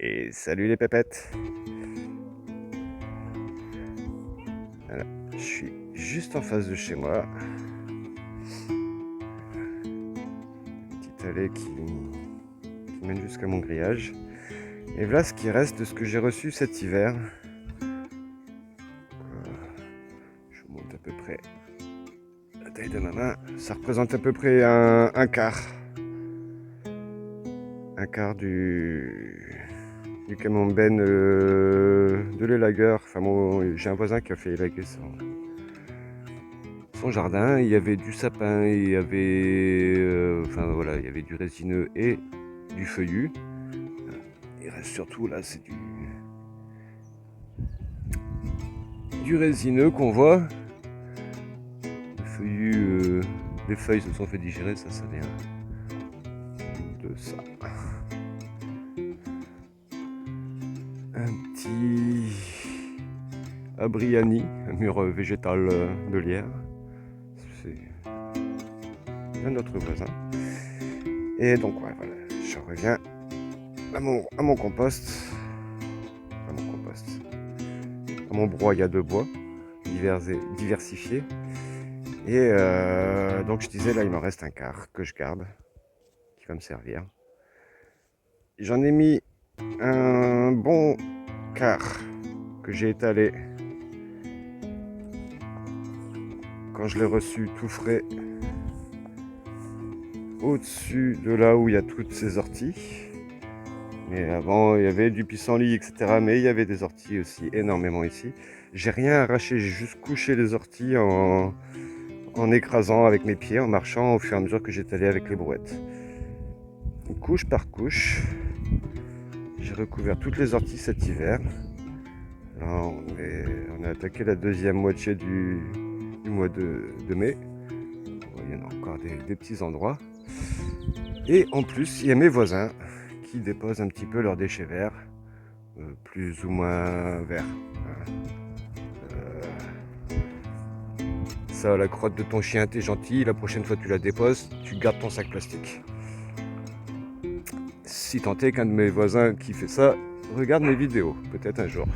Et salut les pépettes. Voilà, je suis juste en face de chez moi. Petite allée qui mène jusqu'à mon grillage. Et voilà ce qui reste de ce que j'ai reçu cet hiver. Je vous montre à peu près la taille de ma main. Ça représente à peu près un quart. Un quart du camembert de l'élagueur. Enfin, j'ai un voisin qui a fait élaguer son jardin. Il y avait du sapin, il y avait, enfin voilà, il y avait du résineux et du feuillu. Il reste surtout là, c'est du résineux qu'on voit. Le feuillu, les feuilles se sont fait digérer, ça vient de ça. Un petit abriani, un mur végétal de lierre. C'est un autre voisin. Et donc ouais, voilà, je reviens à mon compost. À mon broyat de bois diversifié. Et donc je disais là, il m'en reste un quart que je garde, qui va me servir. J'en ai mis un bon quart que j'ai étalé quand je l'ai reçu tout frais au-dessus de là où il y a toutes ces orties. Mais avant il y avait du pissenlit, etc. Mais il y avait des orties aussi énormément ici. J'ai rien arraché, j'ai juste couché les orties en écrasant avec mes pieds, en marchant au fur et à mesure que j'étalais avec les brouettes. Couche par couche, j'ai recouvert toutes les orties cet hiver. Là, on a attaqué la deuxième moitié du mois de mai. Il y en a encore des petits endroits. Et en plus, il y a mes voisins qui déposent un petit peu leurs déchets verts, plus ou moins verts. Ça, la crotte de ton chien, t'es gentil. La prochaine fois tu la déposes, tu gardes ton sac plastique. Si tant est qu'un de mes voisins qui fait ça regarde mes vidéos, peut-être un jour.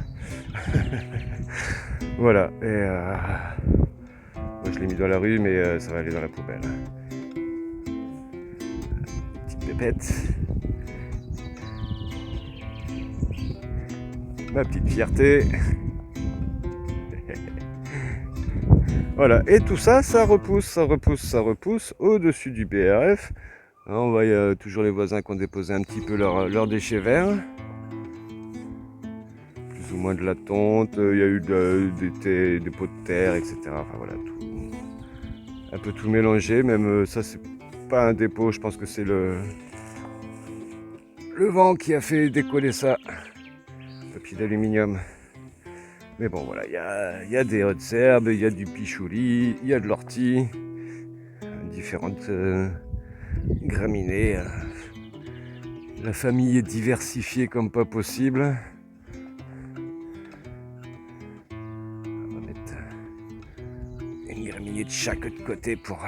Voilà, et moi je l'ai mis dans la rue, mais ça va aller dans la poubelle. Petite pépette. Ma petite fierté. Voilà, et tout ça, ça repousse au-dessus du BRF. Là, on voit toujours les voisins qui ont déposé un petit peu leurs déchets verts. Plus ou moins de la tonte, il y a eu des pots de terre, etc. Enfin voilà, tout, un peu tout mélangé. Même ça, c'est pas un dépôt, je pense que c'est le vent qui a fait décoller ça. Papier d'aluminium. Mais bon, voilà, il y a des hautes herbes, il y a du pichouli, il y a de l'ortie, différentes graminées. La famille est diversifiée comme pas possible. On va mettre une graminée de chaque côté pour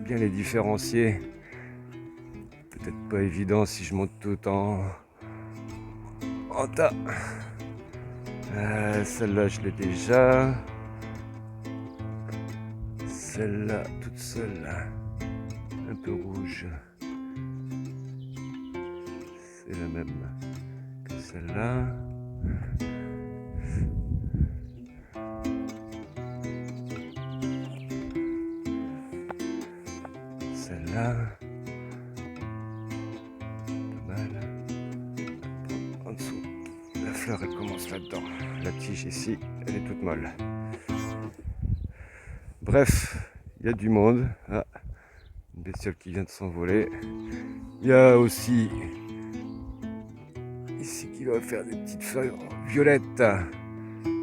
bien les différencier. Peut-être pas évident si je monte tout en tas. Celle-là, je l'ai déjà. Celle-là, toute seule, un peu rouge. C'est la même que celle-là. Celle-là. Pas mal. En dessous, la fleur, elle commence là-dedans. La tige ici, elle est toute molle. Bref, il y a du monde. Ah, une bestiole qui vient de s'envoler. Il y a aussi ici qui doit faire des petites feuilles violettes.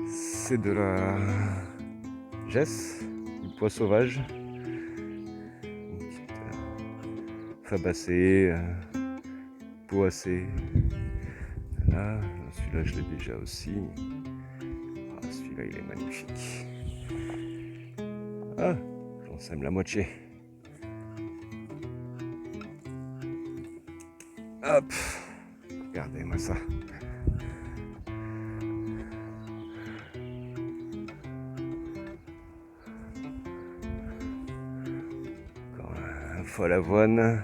C'est de la gesse, du pois sauvage. Une petite fabacée, poacée. Là, celui-là je l'ai déjà aussi. Ah, celui-là il est magnifique. Ah, j'en sème la moitié. Hop. Regardez-moi ça. Encore un folle avoine.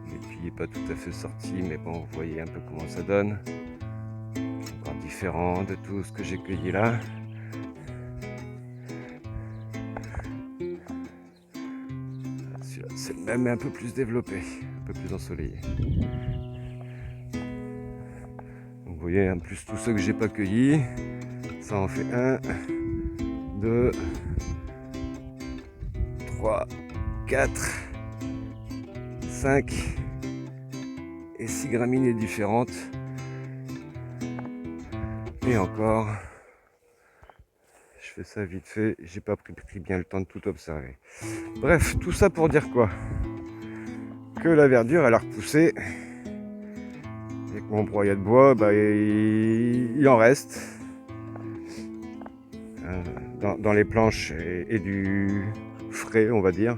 L'épi n'est pas tout à fait sorti, mais bon, vous voyez un peu comment ça donne. Encore différent de tout ce que j'ai cueilli là. Celui-là, c'est le même, mais un peu plus développé, un peu plus ensoleillé. Donc vous voyez, en plus tous ceux que j'ai pas cueillis, ça en fait 1, 2, 3, 4, 5 et 6 graminées différentes. Et encore, je fais ça vite fait, j'ai pas pris bien le temps de tout observer. Bref, tout ça pour dire quoi? Que la verdure elle a repoussé et que mon broyat de bois, bah, il en reste dans les planches et du frais, on va dire.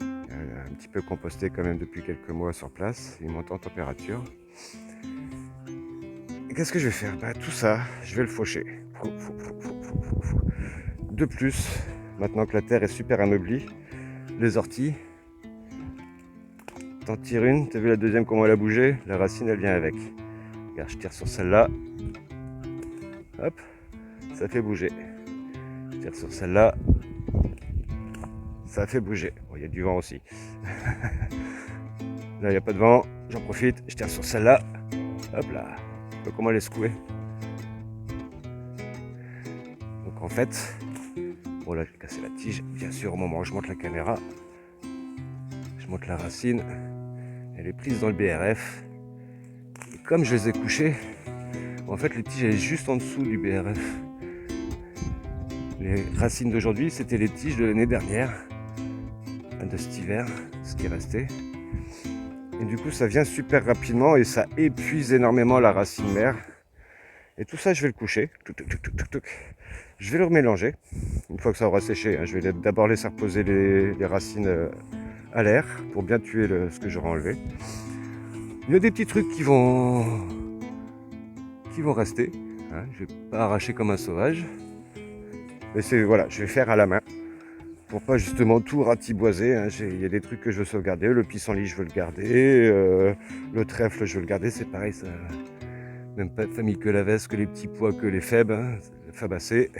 Un petit peu composté quand même depuis quelques mois sur place, il monte en température. Et qu'est-ce que je vais faire? Bah, tout ça, je vais le faucher. De plus, maintenant que la terre est super ameublie, les orties, t'en tires une, t'as vu la deuxième comment elle a bougé? La racine elle vient avec. Regarde, je tire sur celle-là, hop, ça fait bouger. Je tire sur celle-là, ça fait bouger. Bon, il y a du vent aussi. Là, il n'y a pas de vent, j'en profite, je tire sur celle-là, hop là. Comment elle est secouée. Donc en fait, bon là j'ai cassé la tige, bien sûr au moment où je monte la caméra, je monte la racine, elle est prise dans le BRF. Et comme je les ai couchées, en fait les tiges elles sont juste en dessous du BRF. Les racines d'aujourd'hui c'était les tiges de l'année dernière, de cet hiver, ce qui est resté. Et du coup ça vient super rapidement et ça épuise énormément la racine mère. Et tout ça je vais le coucher. Je vais le remélanger. Une fois que ça aura séché, je vais d'abord laisser reposer les racines à l'air pour bien tuer ce que j'aurai enlevé. Il y a des petits trucs qui vont rester. Je vais pas arracher comme un sauvage. Mais c'est voilà, je vais faire à la main. Pour pas justement tout ratiboiser, il y a des trucs que je veux sauvegarder, le pissenlit je veux le garder, le trèfle je veux le garder, c'est pareil, ça, même pas de famille que la veste, que les petits pois, que les fèbes, les fabacées.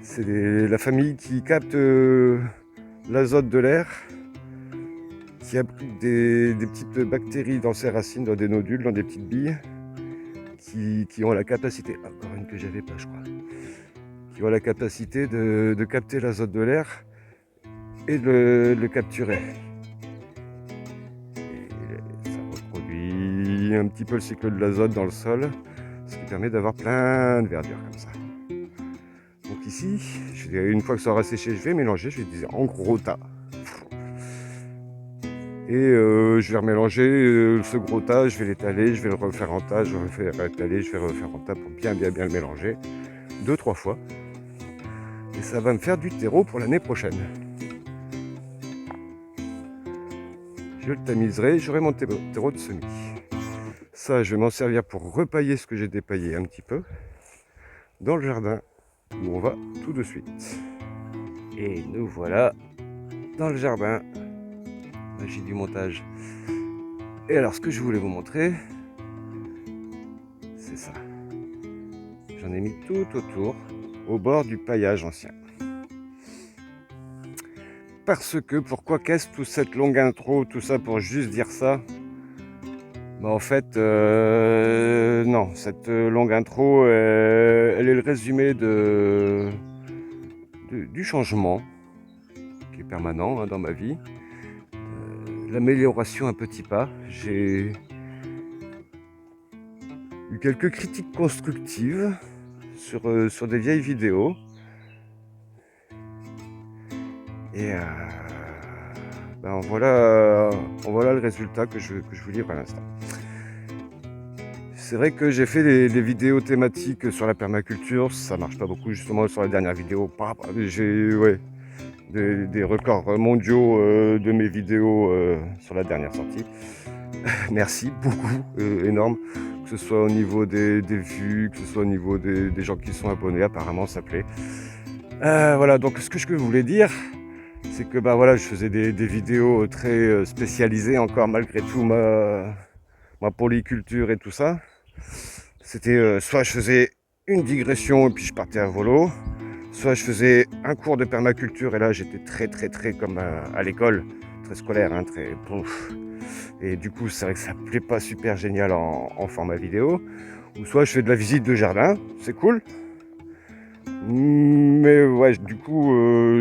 C'est la famille qui capte l'azote de l'air, qui abrite des petites bactéries dans ses racines, dans des nodules, dans des petites billes, qui ont la capacité, encore une que j'avais pas je crois, qui ont la capacité de capter l'azote de l'air et de le capturer. Et ça reproduit un petit peu le cycle de l'azote dans le sol, ce qui permet d'avoir plein de verdure comme ça. Donc ici, une fois que ça aura séché, je vais mélanger, je vais utiliser en gros tas. Et je vais remélanger ce gros tas, je vais l'étaler, je vais le refaire en tas, je vais le refaire étaler, je vais le refaire en tas pour bien le mélanger 2-3 fois. Et ça va me faire du terreau pour l'année prochaine. Je le tamiserai, j'aurai mon terreau de semis. Ça, je vais m'en servir pour repailler ce que j'ai dépaillé un petit peu dans le jardin où on va tout de suite. Et nous voilà dans le jardin. Magie du montage. Et alors, ce que je voulais vous montrer, c'est ça. J'en ai mis tout autour, au bord du paillage ancien. Parce que, pourquoi qu'est-ce toute cette longue intro, tout ça pour juste dire ça? Bah en fait, non, cette longue intro, elle est le résumé du changement qui est permanent dans ma vie. L'amélioration à petits pas. J'ai eu quelques critiques constructives sur des vieilles vidéos. Et voilà le résultat que je vous livre à l'instant. C'est vrai que j'ai fait des vidéos thématiques sur la permaculture, ça marche pas beaucoup justement sur la dernière vidéo. des records mondiaux de mes vidéos sur la dernière sortie. Merci beaucoup, énorme. Que ce soit au niveau des vues, que ce soit au niveau des gens qui sont abonnés, apparemment ça plaît. Voilà, donc ce que je voulais dire, c'est que bah voilà, je faisais des vidéos très spécialisées encore malgré tout ma polyculture et tout ça. C'était soit je faisais une digression et puis je partais à volo, soit je faisais un cours de permaculture et là j'étais très comme à l'école, très scolaire, hein, très pouf. Et du coup c'est vrai que ça plaît pas super génial en format vidéo. Ou soit je fais de la visite de jardin, c'est cool. Mais ouais, du coup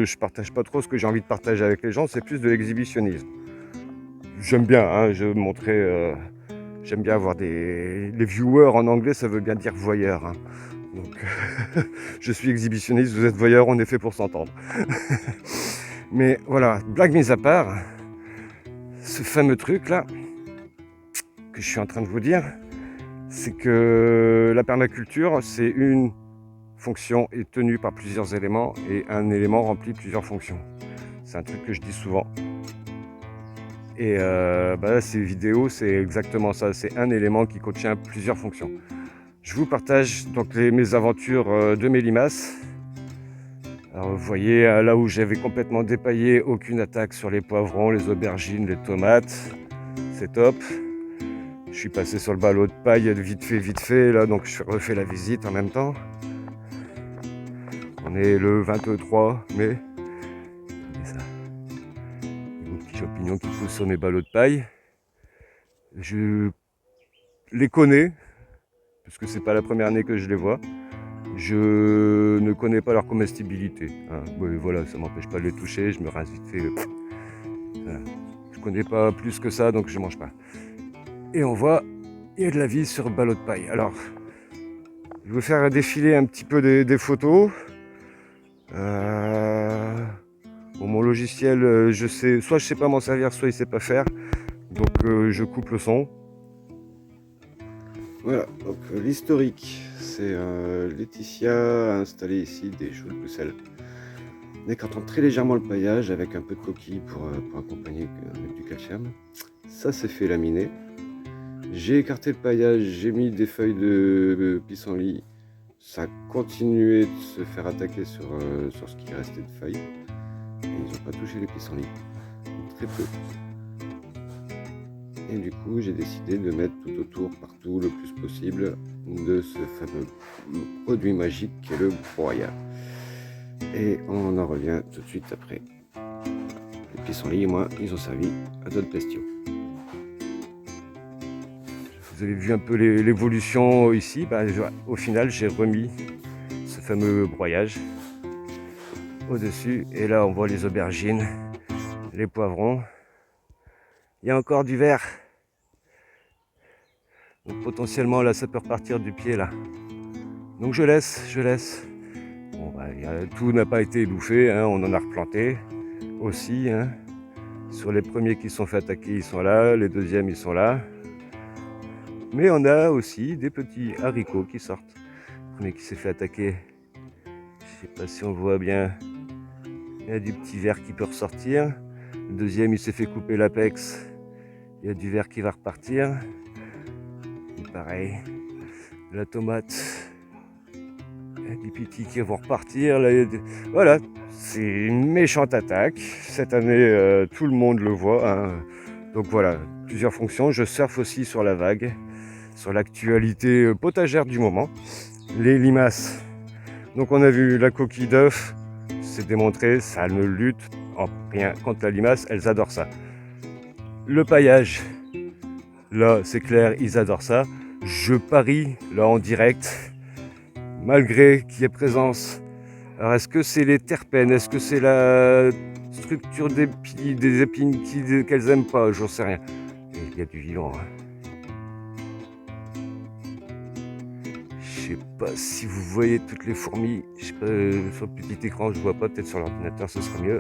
je partage pas trop ce que j'ai envie de partager avec les gens, c'est plus de l'exhibitionnisme. J'aime bien, hein, je montrer, j'aime bien avoir les viewers en anglais, ça veut bien dire voyeur, hein. Donc je suis exhibitionniste, vous êtes voyeur, on est fait pour s'entendre. Mais voilà, blague mise à part, ce fameux truc là que je suis en train de vous dire, c'est que la permaculture, c'est une fonction est tenue par plusieurs éléments et un élément remplit plusieurs fonctions. C'est un truc que je dis souvent. Et bah, ces vidéos, c'est exactement ça, c'est un élément qui contient plusieurs fonctions. Je vous partage donc mes aventures de mes limaces. Alors vous voyez, là où j'avais complètement dépaillé, aucune attaque sur les poivrons, les aubergines, les tomates. C'est top. Je suis passé sur le ballot de paille vite fait, là, donc je refais la visite en même temps. On est le 23 mai. Et ça. Des petits champignons qui poussent sur mes ballots de paille. Je les connais, parce que c'est pas la première année que je les vois. Je ne connais pas leur comestibilité, hein. Voilà, ça m'empêche pas de les toucher, je me rince vite fait. Voilà. Je connais pas plus que ça, donc je mange pas. Et on voit, il y a de la vie sur le ballot de paille. Alors, je vais faire défiler un petit peu des photos. Bon, mon logiciel, je sais, soit je sais pas m'en servir, soit il sait pas faire. Donc je coupe le son. Voilà, donc l'historique, c'est Laetitia a installé ici des choux de Bruxelles. En écartant très légèrement le paillage avec un peu de coquille pour accompagner avec du calcium. Ça c'est fait laminer. J'ai écarté le paillage, j'ai mis des feuilles de pissenlit. Ça a continué de se faire attaquer sur ce qui restait de feuilles. Et ils n'ont pas touché les pissenlits. Très peu. Et du coup, j'ai décidé de mettre tout autour, partout, le plus possible, de ce fameux produit magique qui est le broyat. Et on en revient tout de suite après. Les pissenlits, moi, ils ont servi à d'autres bestiaux. Vous avez vu un peu l'évolution ici. Au final, j'ai remis ce fameux broyage au-dessus. Et là, on voit les aubergines, les poivrons. Il y a encore du vert. Donc potentiellement, là, ça peut repartir du pied, là. Donc je laisse. Bon, tout n'a pas été bouffé, hein, on en a replanté aussi, hein. Sur les premiers qui sont fait attaquer, ils sont là. Les deuxièmes, ils sont là. Mais on a aussi des petits haricots qui sortent. Le premier qui s'est fait attaquer, je sais pas si on voit bien, il y a du petit vert qui peut ressortir. Le deuxième, il s'est fait couper l'apex, il y a du vert qui va repartir. Et pareil, la tomate, il y a des petits qui vont repartir. Là, voilà, c'est une méchante attaque. Cette année, tout le monde le voit, hein. Donc voilà, plusieurs fonctions. Je surfe aussi sur la vague, sur l'actualité potagère du moment. Les limaces. Donc on a vu la coquille d'œuf, c'est démontré, ça ne lutte en rien contre la limace, elles adorent ça. Le paillage, là c'est clair, ils adorent ça. Je parie, là en direct, malgré qu'il y ait présence. Alors est-ce que c'est les terpènes, est-ce que c'est la structure des épines qu'elles n'aiment pas, j'en sais rien. Mais il y a du vivant, hein. Je sais pas si vous voyez toutes les fourmis. Je sais pas, sur le petit écran je vois pas, peut-être sur l'ordinateur ce sera mieux.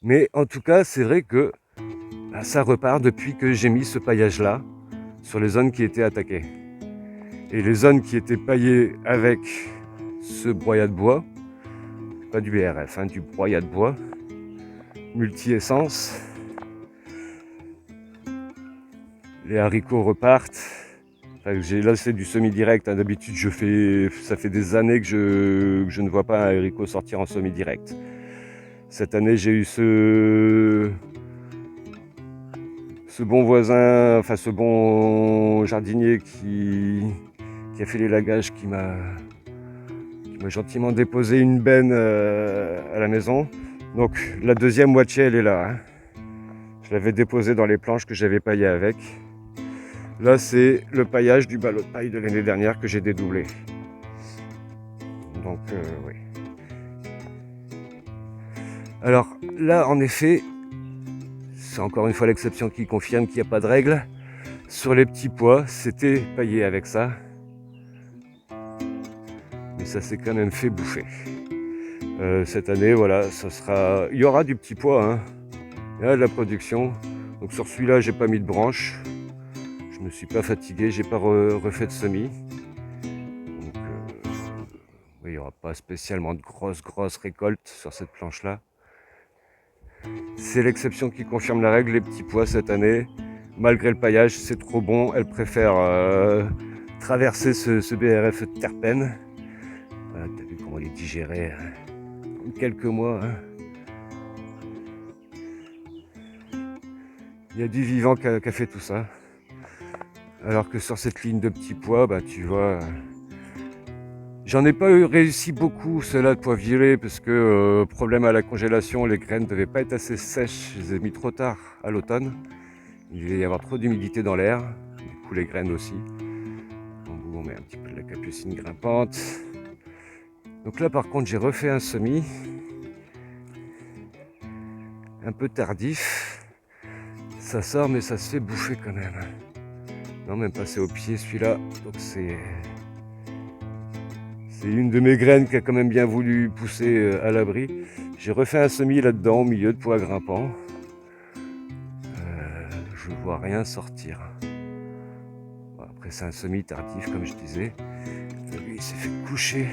Mais en tout cas c'est vrai que ça repart depuis que j'ai mis ce paillage là sur les zones qui étaient attaquées. Et les zones qui étaient paillées avec ce broyat de bois, pas du BRF, hein, du broyat de bois, multi-essence. Les haricots repartent. Enfin, là c'est du semi-direct, hein. D'habitude ça fait des années que je ne vois pas un haricot sortir en semi-direct. Cette année j'ai eu ce bon voisin, enfin ce bon jardinier qui a fait l'élagage, qui m'a gentiment déposé une benne à la maison. Donc la deuxième moitié elle est là, hein. Je l'avais déposée dans les planches que j'avais paillées avec. Là c'est le paillage du ballot de paille de l'année dernière que j'ai dédoublé. Donc oui. Alors là en effet, c'est encore une fois l'exception qui confirme qu'il n'y a pas de règle. Sur les petits pois, c'était paillé avec ça. Mais ça s'est quand même fait bouffer. Cette année, voilà, il y aura du petit pois, hein. Il y a de la production. Donc sur celui-là, j'ai pas mis de branche. Je me suis pas fatigué, j'ai pas refait de semis. Donc il n'y aura pas spécialement de grosses récoltes sur cette planche-là. C'est l'exception qui confirme la règle, les petits pois cette année. Malgré le paillage, c'est trop bon. Elle préfère traverser ce BRF de terpènes. Voilà, t'as vu comment il est digéré en quelques mois, hein. Il y a du vivant qui a fait tout ça. Alors que sur cette ligne de petits pois, bah tu vois, j'en ai pas réussi beaucoup, ceux-là de pois violets, parce que problème à la congélation, les graines ne devaient pas être assez sèches, je les ai mis trop tard à l'automne. Il devait y avoir trop d'humidité dans l'air, du coup les graines aussi. En bout, on met un petit peu de la capucine grimpante. Donc là par contre j'ai refait un semis, un peu tardif. Ça sort mais ça se fait bouffer quand même. Non, même passé au pied celui-là, donc c'est une de mes graines qui a quand même bien voulu pousser à l'abri. J'ai refait un semis là-dedans au milieu de pois grimpants. Je vois rien sortir. Bon, après c'est un semis tardif comme je disais. Lui il s'est fait coucher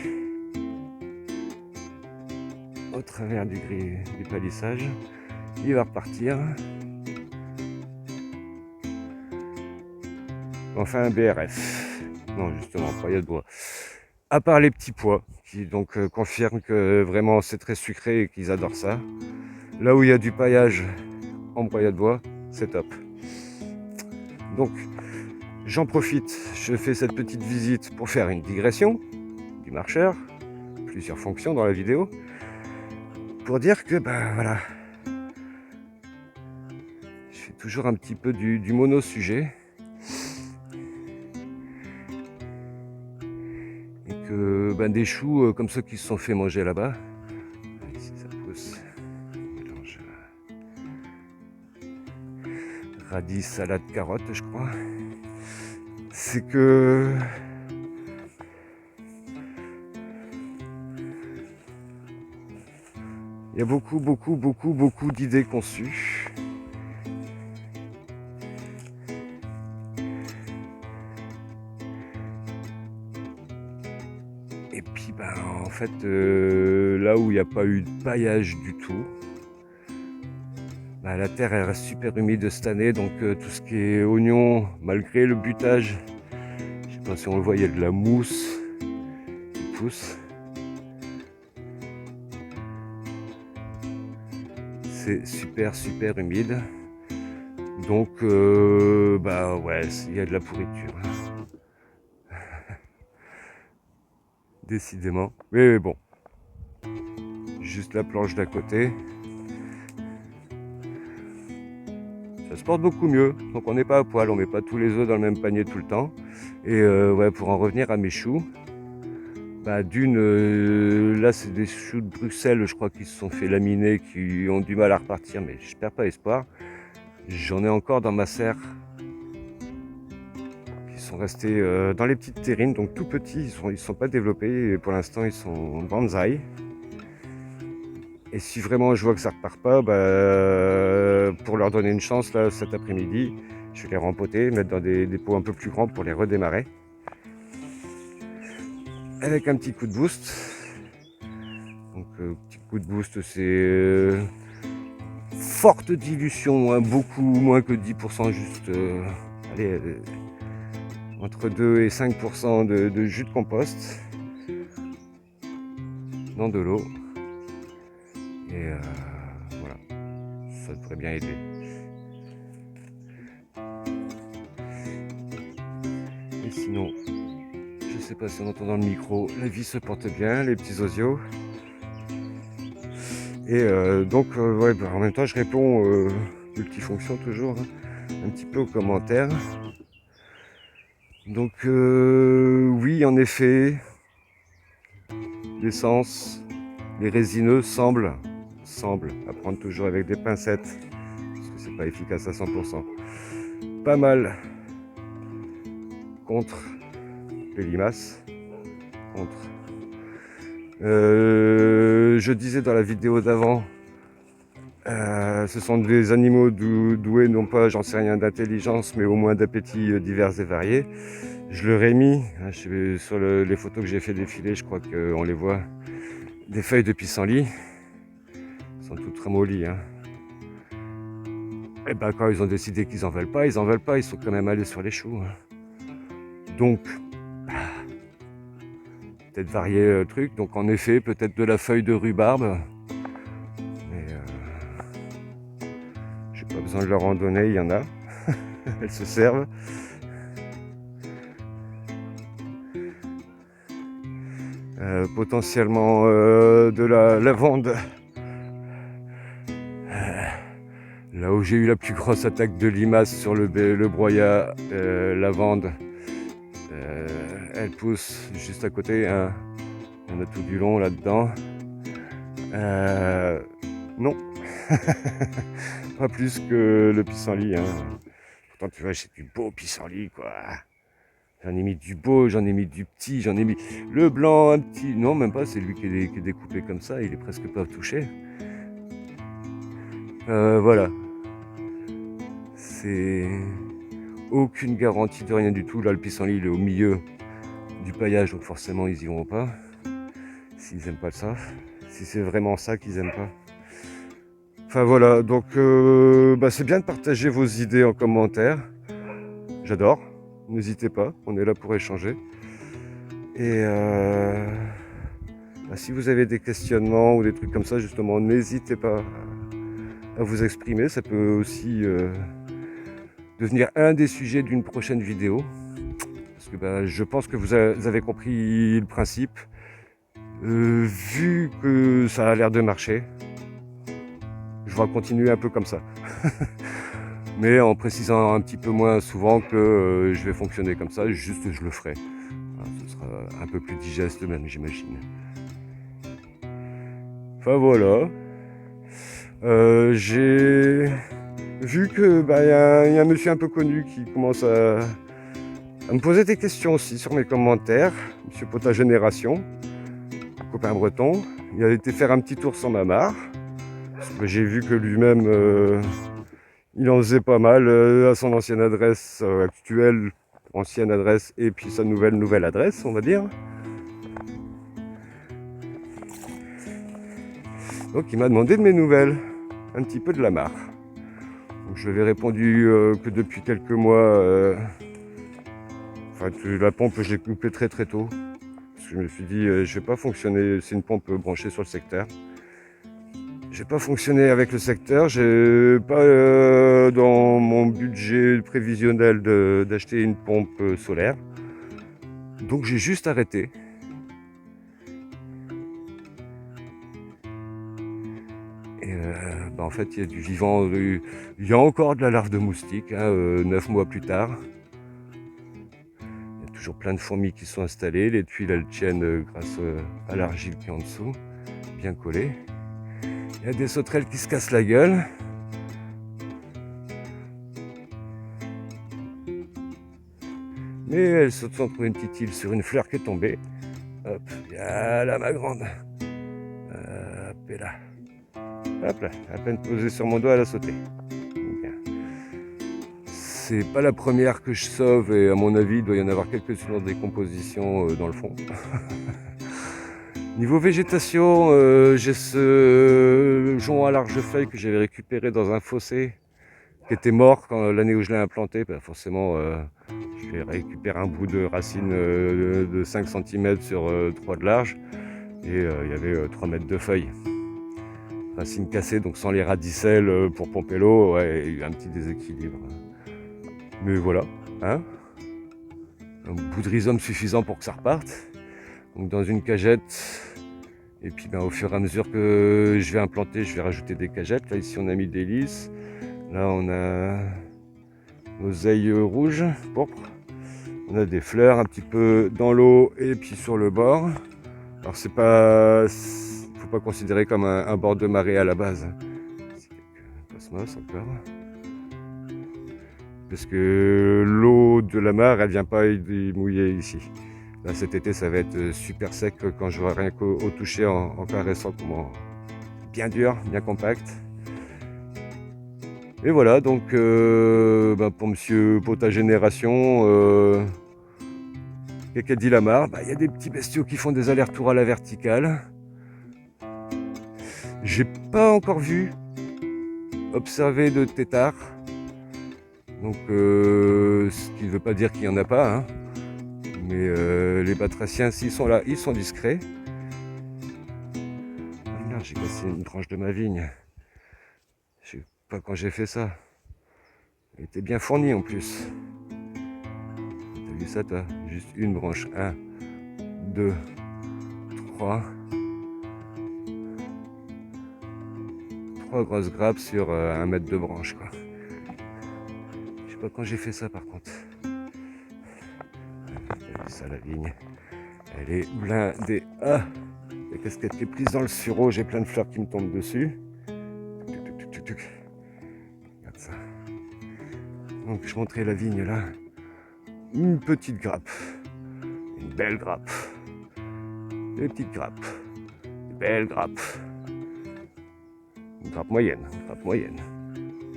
au travers du palissage. Il va repartir. Enfin un BRF. Non justement, broyat de bois. À part les petits pois, qui donc confirment que vraiment c'est très sucré et qu'ils adorent ça. Là où il y a du paillage en broyat de bois, c'est top. Donc j'en profite, je fais cette petite visite pour faire une digression du marcheur, plusieurs fonctions dans la vidéo, pour dire que ben voilà, je fais toujours un petit peu du mono-sujet. Et que ben, des choux comme ceux qui se sont fait manger là-bas, ici ça pousse, mélange radis, salade, carotte je crois, c'est que il y a beaucoup d'idées conçues. Et puis ben en fait là où il n'y a pas eu de paillage du tout, ben, la terre elle reste super humide cette année, donc tout ce qui est oignon, malgré le butage, je sais pas si on le voit, il y a de la mousse qui pousse. C'est super humide. Donc bah ouais, il y a de la pourriture. Décidément. Mais bon. Juste la planche d'à côté. Ça se porte beaucoup mieux. Donc on n'est pas à poil, on met pas tous les œufs dans le même panier tout le temps. Et ouais, pour en revenir à mes choux, bah là c'est des choux de Bruxelles, je crois, qui se sont fait laminer, qui ont du mal à repartir, mais je perds pas espoir. J'en ai encore dans ma serre qui sont restés dans les petites terrines, donc tout petits, ils sont pas développés, et pour l'instant ils sont bonsaï. Et si vraiment je vois que ça repart pas, bah, pour leur donner une chance, là cet après-midi, je vais les rempoter, mettre dans des pots un peu plus grands pour les redémarrer. Avec un petit coup de boost. Donc petit coup de boost, c'est forte dilution, hein, beaucoup moins que 10%, juste allez, entre 2 et 5% de jus de compost dans de l'eau. Et voilà, ça devrait bien aider. Et sinon, je sais pas si on entend dans le micro, la vie se porte bien, les petits osios. Et donc, ouais, bah, en même temps, je réponds multifonction toujours, hein, un petit peu aux commentaires. Donc, oui, en effet, l'essence, les résineux semblent à prendre toujours avec des pincettes, parce que c'est pas efficace à 100%. Pas mal contre les limaces, contre. Je disais dans la vidéo d'avant, ce sont des animaux doués, non pas, j'en sais rien, d'intelligence, mais au moins d'appétits divers et variés. Je leur ai mis, hein, sur les photos que j'ai fait défiler, je crois qu'on les voit, des feuilles de pissenlit. Elles sont toutes ramollies. Hein. Et ben quand ils ont décidé qu'ils en veulent pas, ils sont quand même allés sur les choux. Hein. Donc, peut-être varier le truc. Donc en effet, peut-être de la feuille de rhubarbe. Mais j'ai pas besoin de leur en donner, il y en a. Elles se servent. Potentiellement de la lavande. Là où j'ai eu la plus grosse attaque de limaces sur le broyat, lavande, elle pousse juste à côté. Hein. On a tout du long là-dedans. Non, pas plus que le pissenlit. Hein. Pourtant, tu vois, c'est du beau pissenlit, quoi. J'en ai mis du beau, j'en ai mis du petit, j'en ai mis le blanc, un petit. Non, même pas, c'est lui qui est découpé comme ça, il est presque pas touché. Voilà. C'est aucune garantie de rien du tout. Là, le pissenlit, il est au milieu du paillage, donc forcément, ils y vont pas. S'ils aiment pas ça. Si c'est vraiment ça qu'ils aiment pas. Enfin voilà, donc c'est bien de partager vos idées en commentaire. J'adore. N'hésitez pas, on est là pour échanger. Et si vous avez des questionnements ou des trucs comme ça, justement, n'hésitez pas à vous exprimer. Ça peut aussi devenir un des sujets d'une prochaine vidéo. Parce que je pense que vous avez compris le principe. Vu que ça a l'air de marcher, je vais continuer un peu comme ça. Mais en précisant un petit peu moins souvent que je vais fonctionner comme ça, juste je le ferai. Ce sera un peu plus digeste même, j'imagine. Enfin voilà. J'ai vu que y a un monsieur un peu connu qui commence à me poser des questions aussi sur mes commentaires. Monsieur Potin Génération, copain breton. Il a été faire un petit tour sur ma mare. Parce que j'ai vu que lui-même, il en faisait pas mal à son ancienne adresse actuelle, ancienne adresse, et puis sa nouvelle adresse, on va dire. Donc il m'a demandé de mes nouvelles, un petit peu de la mare. Donc je lui avais répondu que depuis quelques mois, la pompe je l'ai coupée très tôt. Parce que je me suis dit, je vais pas fonctionner, c'est une pompe branchée sur le secteur. Je vais pas fonctionner avec le secteur, j'ai pas dans mon budget prévisionnel d'acheter une pompe solaire. Donc j'ai juste arrêté. Et en fait, il y a du vivant, il y a encore de la larve de moustique, 9 mois plus tard. Il y a toujours plein de fourmis qui sont installées, les tuiles elles tiennent grâce à l'argile qui est en dessous, bien collée. Il y a des sauterelles qui se cassent la gueule. Mais elles se sont trouvées une petite île sur une fleur qui est tombée. Hop, là ma grande. Hop, et là. Hop là, à peine posée sur mon doigt, elle a sauté. C'est pas la première que je sauve et à mon avis, il doit y en avoir quelques-unes en décomposition dans le fond. Niveau végétation, j'ai ce jonc à large feuille que j'avais récupéré dans un fossé qui était mort quand l'année où je l'ai implanté. Bah forcément, je vais récupérer un bout de racine de 5 cm sur 3 de large et il y avait 3 mètres de feuilles. Racines cassées, donc sans les radicelles pour pomper l'eau, ouais, il y a eu un petit déséquilibre. Mais voilà, hein, un bout de rhizome suffisant pour que ça reparte. Donc dans une cagette, et puis ben, au fur et à mesure que je vais implanter, je vais rajouter des cagettes. Là ici on a mis des lys, là on a l'oseille rouge, pourpre. On a des fleurs un petit peu dans l'eau et puis sur le bord. Alors c'est pas, faut pas considérer comme un bord de marée à la base. C'est quelques cosmos encore. Parce que l'eau de la mare, elle vient pas y mouiller ici. Là, cet été, ça va être super sec quand je n'aurai rien qu'au toucher en caressant, bien dur, bien compact. Et voilà, donc pour monsieur Pota Génération, qu'est-ce qu'a dit la mare, il y a des petits bestiaux qui font des allers-retours à la verticale. J'ai pas encore vu observer de têtards. Donc, ce qui ne veut pas dire qu'il n'y en a pas, hein. Mais les batraciens, s'ils sont là, ils sont discrets. Oh merde, j'ai cassé une branche de ma vigne. Je sais pas quand j'ai fait ça. Elle était bien fournie en plus. T'as vu ça toi? Juste une branche. 1, 2, 3. 3 grosses grappes sur 1 mètre de branche quoi. Je sais pas quand j'ai fait ça par contre. T'as vu ça la vigne? Elle est blindée. Ah! La casquette qui est prise dans le sureau, j'ai plein de fleurs qui me tombent dessus. Regarde ça. Donc je montrais la vigne là. Une petite grappe. Une belle grappe. Des petites grappes. Des belles grappes. Une grappe moyenne. Une grappe moyenne.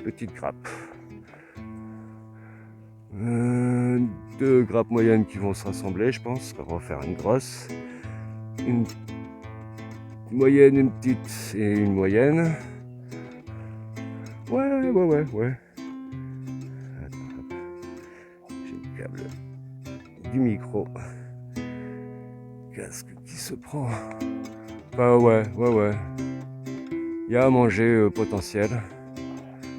Petite grappe. 2 grappes moyennes qui vont se rassembler, je pense. On va faire une grosse. Une moyenne, une petite et une moyenne. Ouais. Attends, hop. J'ai le câble du micro. Casque qui se prend. Bah ouais. Il y a à manger potentiel.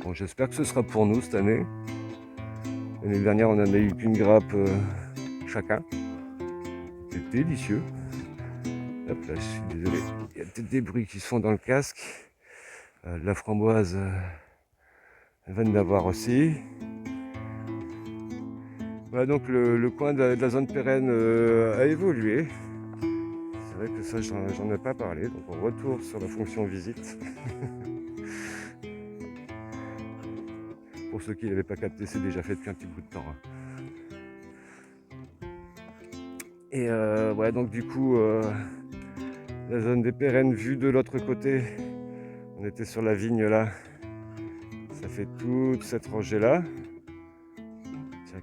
Bon, j'espère que ce sera pour nous cette année. L'année dernière, on n'en a eu qu'une grappe chacun. C'était délicieux. Hop là, je suis désolé. Il y a peut-être des bruits qui se font dans le casque. La framboise, elle vient d'avoir aussi. Voilà, donc le coin de la zone pérenne a évolué. C'est vrai que ça, j'en ai pas parlé. Donc on retourne sur la fonction visite. Pour ceux qui n'avaient pas capté, c'est déjà fait depuis un petit bout de temps. Et ouais, donc du coup, la zone des pérennes vue de l'autre côté, on était sur la vigne là. Ça fait toute cette rangée là.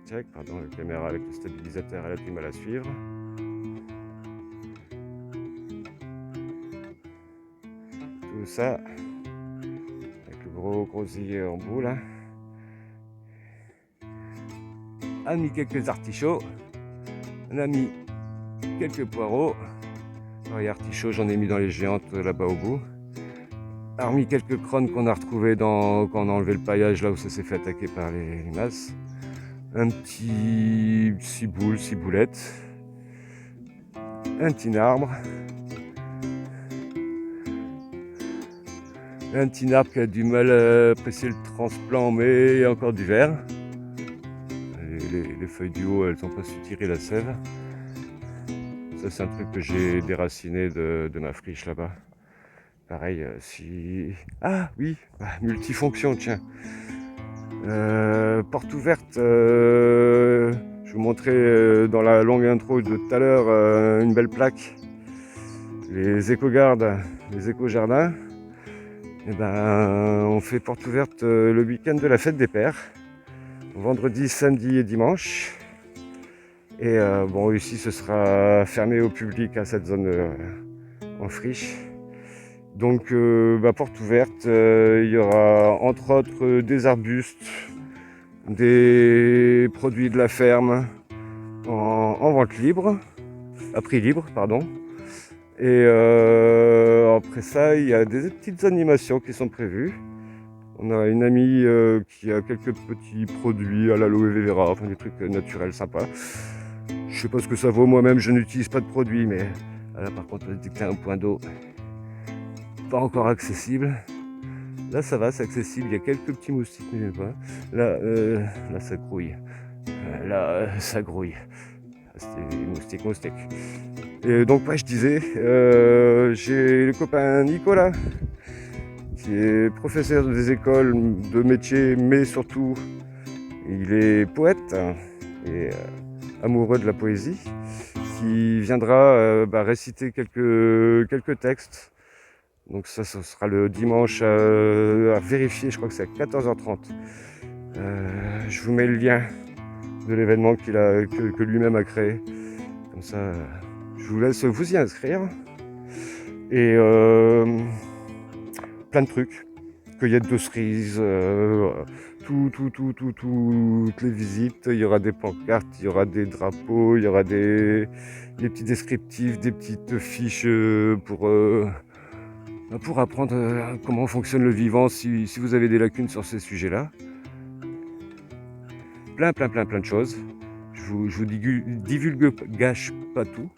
Tchac, pardon, la caméra avec le stabilisateur, elle a du mal à suivre. Tout ça, avec le gros grosier en bout là. On a mis quelques artichauts, on a mis quelques poireaux. Alors, les artichauts, j'en ai mis dans les géantes là-bas au bout. On a remis quelques crônes qu'on a retrouvées quand on a enlevé le paillage là où ça s'est fait attaquer par les limaces. Un petit ciboulette. Un petit arbre. Un petit arbre qui a du mal à presser le transplant, mais il y a encore du vert. Les feuilles du haut, elles n'ont pas su tirer la sève. Ça, c'est un truc que j'ai déraciné de ma friche là-bas. Pareil, si... Ah oui, multifonction, tiens. Porte ouverte. Je vous montrais dans la longue intro de tout à l'heure une belle plaque. Les éco-gardes, les éco-jardins. Et on fait porte ouverte le week-end de la fête des pères. Vendredi, samedi et dimanche. Et bon, ici ce sera fermé au public à cette zone en friche. Donc porte ouverte, il y aura entre autres des arbustes, des produits de la ferme en vente libre, à prix libre, pardon. Et après ça, il y a des petites animations qui sont prévues. On a une amie qui a quelques petits produits à l'aloe vera, enfin des trucs naturels sympas. Je sais pas ce que ça vaut, moi-même je n'utilise pas de produits, mais là par contre, dès que tu as un point d'eau, pas encore accessible. Là ça va, c'est accessible, il y a quelques petits moustiques, mais pas. Là ça grouille. Là ça grouille. C'était moustique. Et donc je disais, j'ai le copain Nicolas, qui est professeur des écoles de métier, mais surtout il est poète et amoureux de la poésie, qui viendra réciter quelques textes. Donc ça, ce sera le dimanche à vérifier, je crois que c'est à 14h30. Je vous mets le lien de l'événement que lui-même a créé. Comme ça, je vous laisse vous y inscrire. Et plein de trucs. Cueillette de cerises, toutes les visites. Il y aura des pancartes, il y aura des drapeaux, il y aura des petits descriptifs, des petites fiches pour apprendre comment fonctionne le vivant si vous avez des lacunes sur ces sujets-là. Plein de choses. Je vous divulgage pas tout.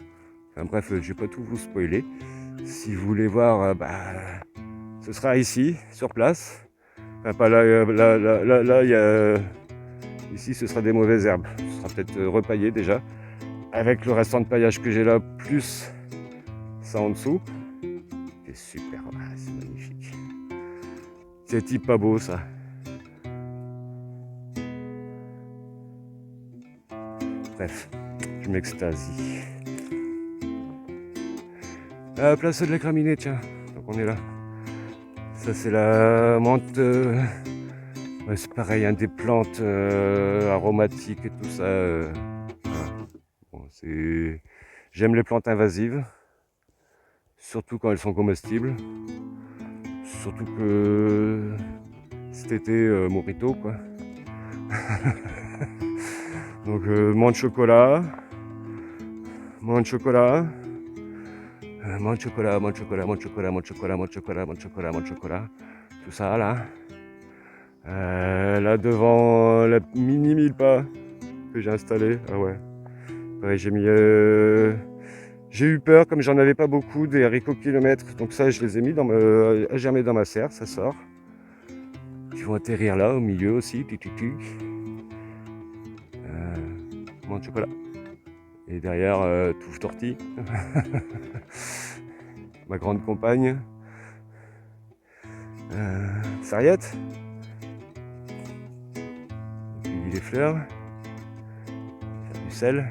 Enfin bref, je vais pas tout vous spoiler. Si vous voulez voir, ce sera ici, sur place. Enfin, pas là, il y a... Ici, ce sera des mauvaises herbes. Ce sera peut-être repaillé déjà. Avec le restant de paillage que j'ai là, plus ça en dessous. C'est super, c'est magnifique. C'est type pas beau, ça. Bref, je m'extasie. À la place de la graminée, tiens. Donc on est là. Ça, c'est la menthe. C'est pareil, des plantes aromatiques et tout ça. Bon, j'aime les plantes invasives, surtout quand elles sont comestibles. Surtout que cet été, mojito, quoi. Donc, menthe chocolat, menthe chocolat, menthe chocolat, menthe chocolat, menthe chocolat, menthe chocolat, menthe chocolat, menthe chocolat, menthe chocolat, tout ça là. Là devant la mini milpa que j'ai installée, ah ouais, j'ai mis, j'ai eu peur comme j'en avais pas beaucoup des haricots kilomètres, donc ça je les ai mis à germer dans ma serre, ça sort. Ils vont atterrir là au milieu aussi, menthe chocolat. Et derrière touffe tortille, ma grande compagne, sarriette. Les fleurs, faire du sel,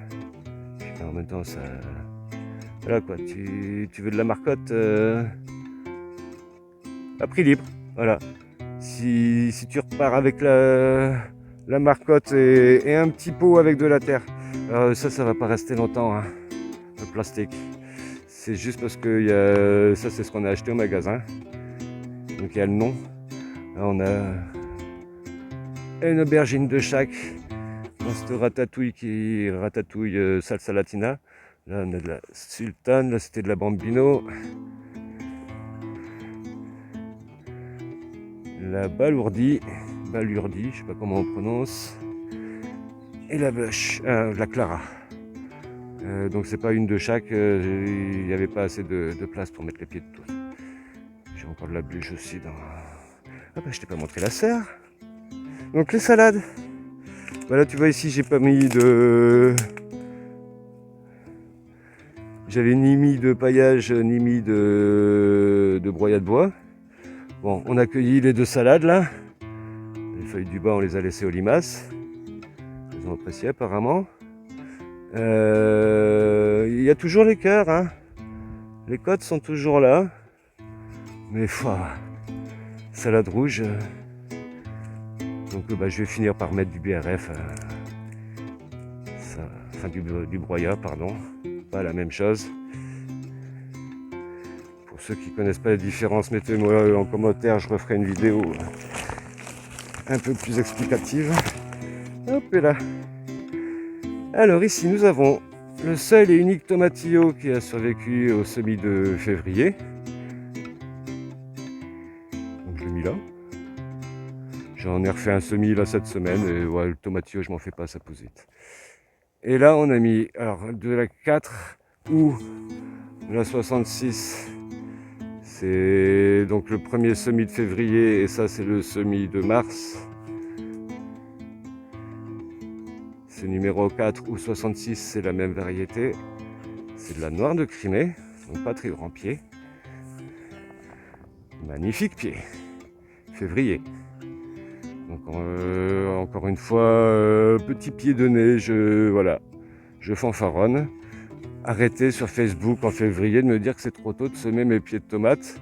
puis en même temps ça, voilà quoi, tu veux de la marcotte à prix libre, voilà. Si tu repars avec la marcotte et un petit pot avec de la terre, ça va pas rester longtemps, hein, le plastique. C'est juste parce que ça c'est ce qu'on a acheté au magasin, donc il y a le nom. Là on a une aubergine de chaque dans cette ratatouille qui ratatouille salsa latina. Là on a de la sultane, là c'était de la bambino, la balurdi, je sais pas comment on prononce, et la blush, la clara. Donc c'est pas une de chaque, il n'y avait pas assez de place pour mettre les pieds de tous. J'ai encore de la bûche aussi dans... Ah je t'ai pas montré la serre. Donc les salades, voilà, tu vois ici j'ai pas mis de... J'avais ni mis de paillage ni mis de broyat de bois. Bon, on a cueilli les 2 salades là. Les feuilles du bas on les a laissées aux limaces. Ils ont apprécié apparemment. Il y a toujours les cœurs, hein. Les côtes sont toujours là. Mais salade rouge. Donc je vais finir par mettre du BRF, du broyat, pardon, pas la même chose. Pour ceux qui ne connaissent pas les différences, mettez-moi en commentaire, je referai une vidéo un peu plus explicative. Hop là. Alors ici nous avons le seul et unique tomatillo qui a survécu au semis de février. Donc je l'ai mis là. J'en ai refait un semis là cette semaine et ouais, le tomatillo je m'en fais pas, ça pousse vite. Et là on a mis alors de la 4 ou de la 66. C'est donc le premier semis de février et ça c'est le semis de mars. C'est numéro 4 ou 66, c'est la même variété. C'est de la noire de Crimée, donc pas très grand pied. Magnifique pied. Février. Donc encore une fois, petit pied de nez, je fanfaronne. Arrêtez sur Facebook en février de me dire que c'est trop tôt de semer mes pieds de tomates.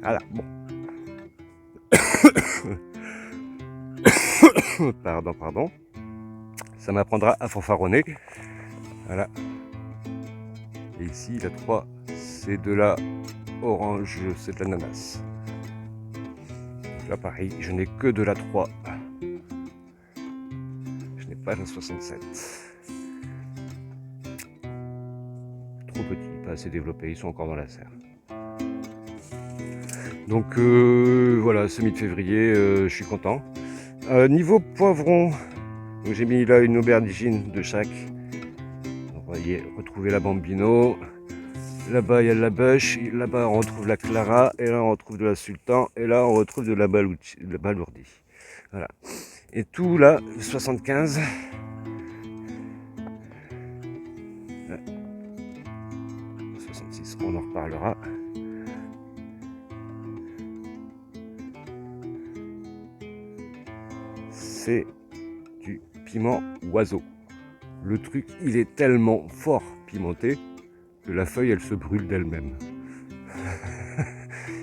Voilà, bon. Pardon. Ça m'apprendra à fanfaronner. Voilà. Et ici, la 3, c'est de la orange, c'est de l'ananas. Là, pareil, je n'ai que de la 3. Je n'ai pas la 67. Trop petits, pas assez développés, ils sont encore dans la serre. Donc voilà, semis de février, je suis content. Niveau poivron, j'ai mis là une aubergine de chaque. Donc, vous voyez, retrouver la Bambino. Là-bas, il y a de la bûche. Là-bas, on retrouve la Clara. Et là, on retrouve de la Sultan. Et là, on retrouve de la Balourdi. Voilà. Et tout là, 75. Là. 66, on en reparlera. C'est du piment oiseau. Le truc, il est tellement fort pimenté que la feuille, elle se brûle d'elle-même.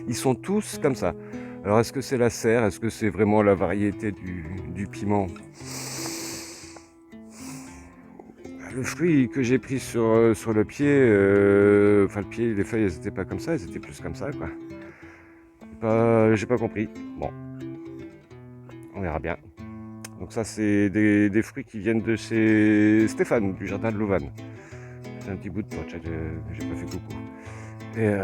Ils sont tous comme ça. Alors, est-ce que c'est la serre? Est-ce que c'est vraiment la variété du piment? Le fruit que j'ai pris sur le pied, enfin le pied, les feuilles, elles n'étaient pas comme ça, elles étaient plus comme ça, quoi. J'ai pas compris. Bon, on verra bien. Donc ça, c'est des fruits qui viennent de chez Stéphane, du jardin de Louvain. C'est un petit bout de torche que j'ai pas fait coucou. Et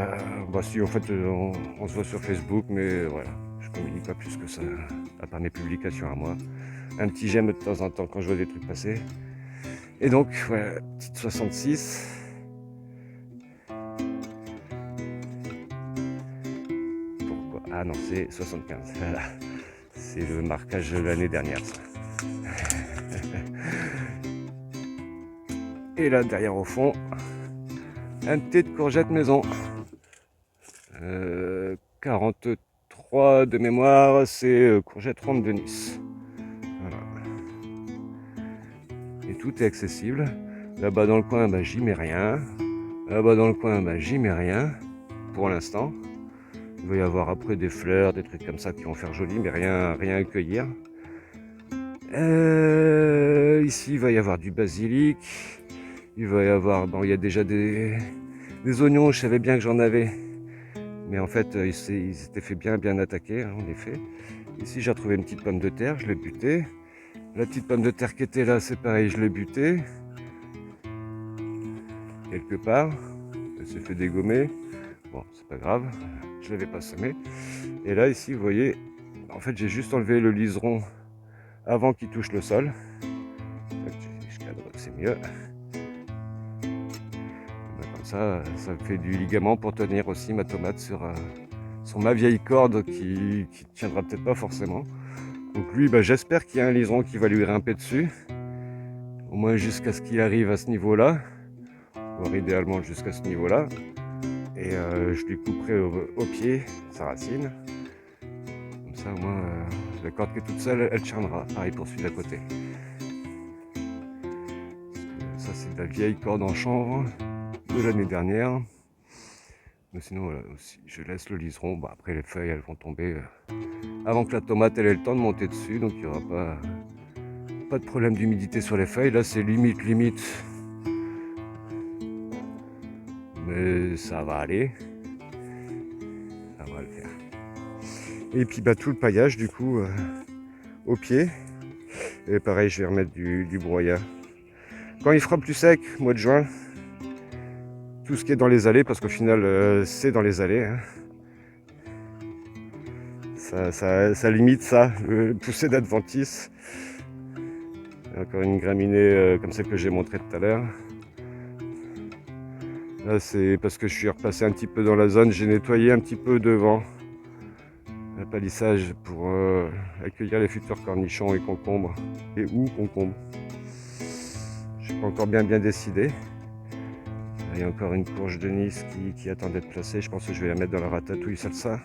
bah si, en fait, on se voit sur Facebook, mais voilà, je communique pas plus que ça, à part mes publications à moi. Un petit j'aime de temps en temps quand je vois des trucs passer. Et donc, voilà, petite 66. Pourquoi? Ah non, c'est 75. Voilà. C'est le marquage de l'année dernière, ça. Et là, derrière au fond, un thé de courgette maison. 43 de mémoire, c'est courgette ronde de Nice. Voilà. Et tout est accessible. Là-bas dans le coin, bah, j'y mets rien. Là-bas dans le coin, bah, j'y mets rien. Pour l'instant. Il va y avoir après des fleurs, des trucs comme ça qui vont faire joli, mais rien à cueillir. Ici, il va y avoir du basilic. Il va y avoir, bon, il y a déjà des oignons, je savais bien que j'en avais. Mais en fait, ils s'étaient fait bien attaquer, hein, en effet. Ici, j'ai retrouvé une petite pomme de terre, je l'ai butée. La petite pomme de terre qui était là, c'est pareil, je l'ai butée. Quelque part. Elle s'est fait dégommer. Bon, c'est pas grave, je l'avais pas semé. Et là, ici, vous voyez, en fait, j'ai juste enlevé le liseron avant qu'il touche le sol. Je cadre, c'est mieux. Comme ça me fait du ligament pour tenir aussi ma tomate sur ma vieille corde qui tiendra peut-être pas forcément. Donc lui, bah, j'espère qu'il y a un liseron qui va lui grimper dessus, au moins jusqu'à ce qu'il arrive à ce niveau-là, voire idéalement jusqu'à ce niveau-là. Et je lui couperai au pied sa racine. Comme ça, au moins, la corde qui est toute seule, elle tiendra. Pareil pour celui d'à côté. Ça, c'est de la vieille corde en chanvre de l'année dernière. Mais sinon, voilà, aussi, je laisse le liseron. Bon, après, les feuilles, elles vont tomber avant que la tomate elle ait le temps de monter dessus. Donc, il n'y aura pas de problème d'humidité sur les feuilles. Là, c'est limite mais ça va aller. Ça va le faire. Et puis tout le paillage du coup au pied. Et pareil, je vais remettre du broyat. Quand il fera plus sec, mois de juin, tout ce qui est dans les allées, parce qu'au final c'est dans les allées, hein. Ça limite ça, le poussée d'adventice. Encore une graminée comme celle que j'ai montré tout à l'heure. Là c'est parce que je suis repassé un petit peu dans la zone, j'ai nettoyé un petit peu devant le palissage pour accueillir les futurs cornichons et concombres. Et ou concombres. Je n'ai pas encore bien décidé. Il y a encore une courge de Nice qui attend d'être placée. Je pense que je vais la mettre dans la ratatouille salsa.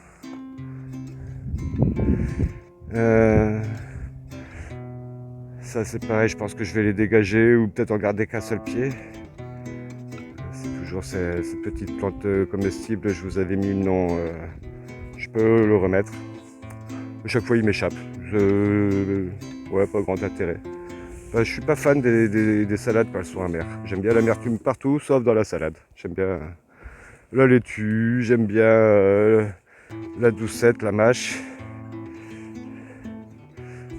Ça c'est pareil, je pense que je vais les dégager ou peut-être en garder qu'un seul pied. C'est toujours ces petites plantes comestibles. Je vous avais mis le nom. Je peux le remettre. À chaque fois il m'échappe. Ouais, pas grand intérêt. Je suis pas fan des salades quand elles sont amères. J'aime bien l'amertume partout sauf dans la salade. J'aime bien la laitue, j'aime bien la doucette, la mâche.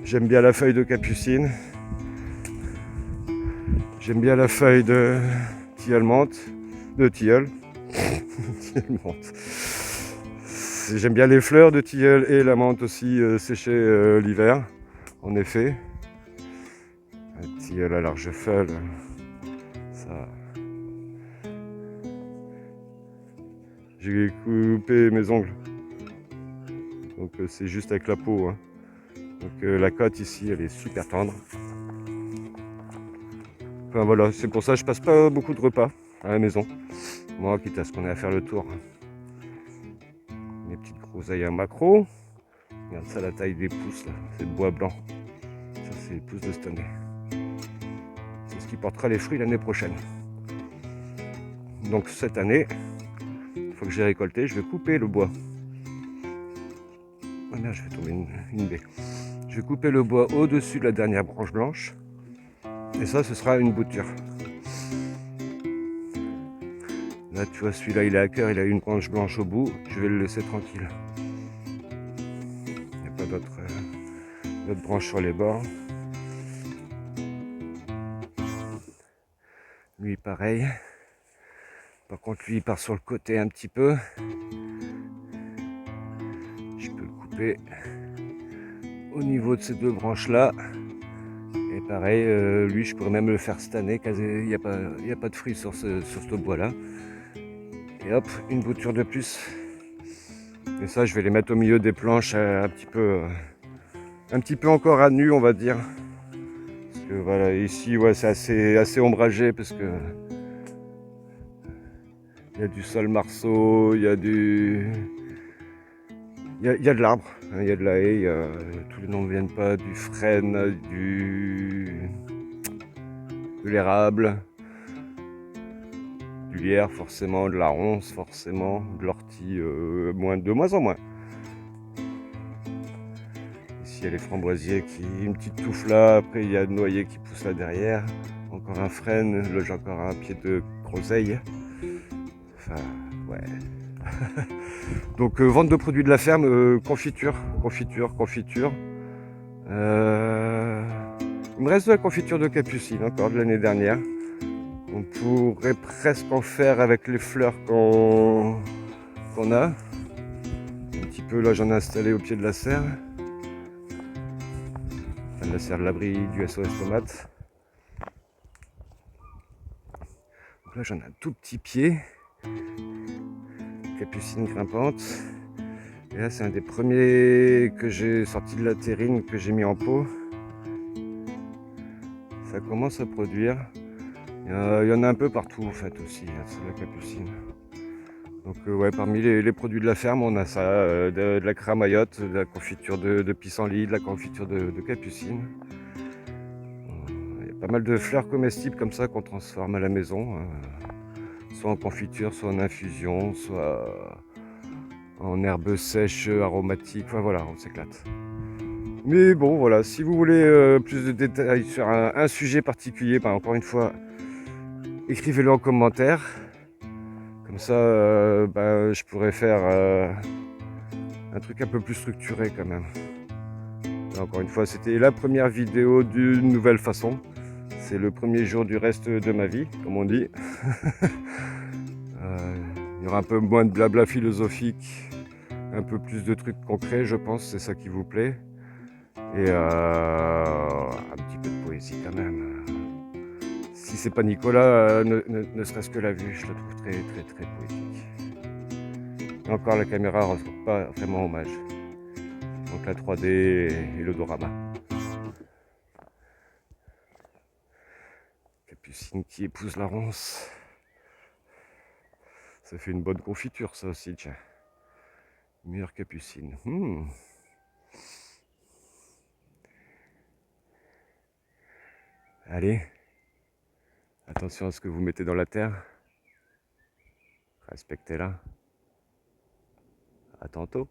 J'aime bien la feuille de capucine. J'aime bien la feuille de tilleul menthe. De tilleul. Tilleul menthe. J'aime bien les fleurs de tilleul et la menthe aussi séchée l'hiver. En effet. Un tilleul à large feuille. Ça. J'ai coupé mes ongles. Donc c'est juste avec la peau. Hein. Donc la côte ici elle est super tendre. Enfin voilà, c'est pour ça que je passe pas beaucoup de repas à la maison. Moi, quitte à ce qu'on ait à faire le tour. Mes petites groseilles à macro. Regarde ça, la taille des pousses là, c'est le bois blanc. Ça c'est les pousses de cette année. C'est ce qui portera les fruits l'année prochaine. Donc cette année, une fois que j'ai récolté, je vais couper le bois. Ah merde, je vais tomber une baie. Je vais couper le bois au-dessus de la dernière branche blanche. Et ça, ce sera une bouture. Là, tu vois, celui-là, il est à cœur, il a une branche blanche au bout. Je vais le laisser tranquille. Il n'y a pas d'autres branches sur les bords. Lui, pareil. Par contre, lui, il part sur le côté un petit peu. Je peux le couper au niveau de ces deux branches-là. Et pareil, lui, je pourrais même le faire cette année, car il n'y a pas de fruits sur ce bois-là. Et hop, une bouture de plus. Et ça, je vais les mettre au milieu des planches un petit peu encore à nu, on va dire. Parce que voilà, ici, ouais, c'est assez ombragé parce que il y a du sol marceau, il y a de l'arbre, hein, il y a de la haie, tous les noms ne viennent pas, du frêne, de l'érable, du lierre forcément, de la ronce forcément, de l'ortie de moins en moins. Ici il y a les framboisiers une petite touffe là, après il y a le noyer qui pousse là derrière, encore un frêne, là j'ai encore un pied de groseille. Enfin ouais. Donc vente de produits de la ferme, confiture. Il me reste de la confiture de capucine encore de l'année dernière. On pourrait presque en faire avec les fleurs qu'on a. Un petit peu là j'en ai installé au pied de la serre. Enfin, de la serre de l'abri du SOS Tomate. Donc là j'en ai un tout petit pied. Capucine grimpante. Et là c'est un des premiers que j'ai sorti de la terrine, que j'ai mis en pot. Ça commence à produire. Il y en a un peu partout en fait aussi, c'est la capucine. Donc ouais, parmi les produits de la ferme, on a ça, de la cramaillotte, de la confiture de pissenlit, de la confiture de capucine. Il y a pas mal de fleurs comestibles comme ça qu'on transforme à la maison, soit en confiture, soit en infusion, soit en herbes sèches, aromatiques, enfin voilà, on s'éclate. Mais bon voilà, si vous voulez plus de détails sur un sujet particulier, encore une fois, écrivez-le en commentaire. Comme ça, ben, je pourrais faire un truc un peu plus structuré quand même. Et encore une fois, c'était la première vidéo d'une nouvelle façon. C'est le premier jour du reste de ma vie, comme on dit. Il y aura un peu moins de blabla philosophique, un peu plus de trucs concrets, je pense, c'est ça qui vous plaît. Et un petit peu de poésie quand même. Si c'est pas Nicolas, ne serait-ce que la vue, je la trouve très très très poétique. Et encore la caméra ne rend pas vraiment hommage. Donc la 3D et l'odorama. Capucine qui épouse la ronce. Ça fait une bonne confiture ça aussi, tiens. Meilleure capucine. Allez, attention à ce que vous mettez dans la terre. Respectez-la. À tantôt.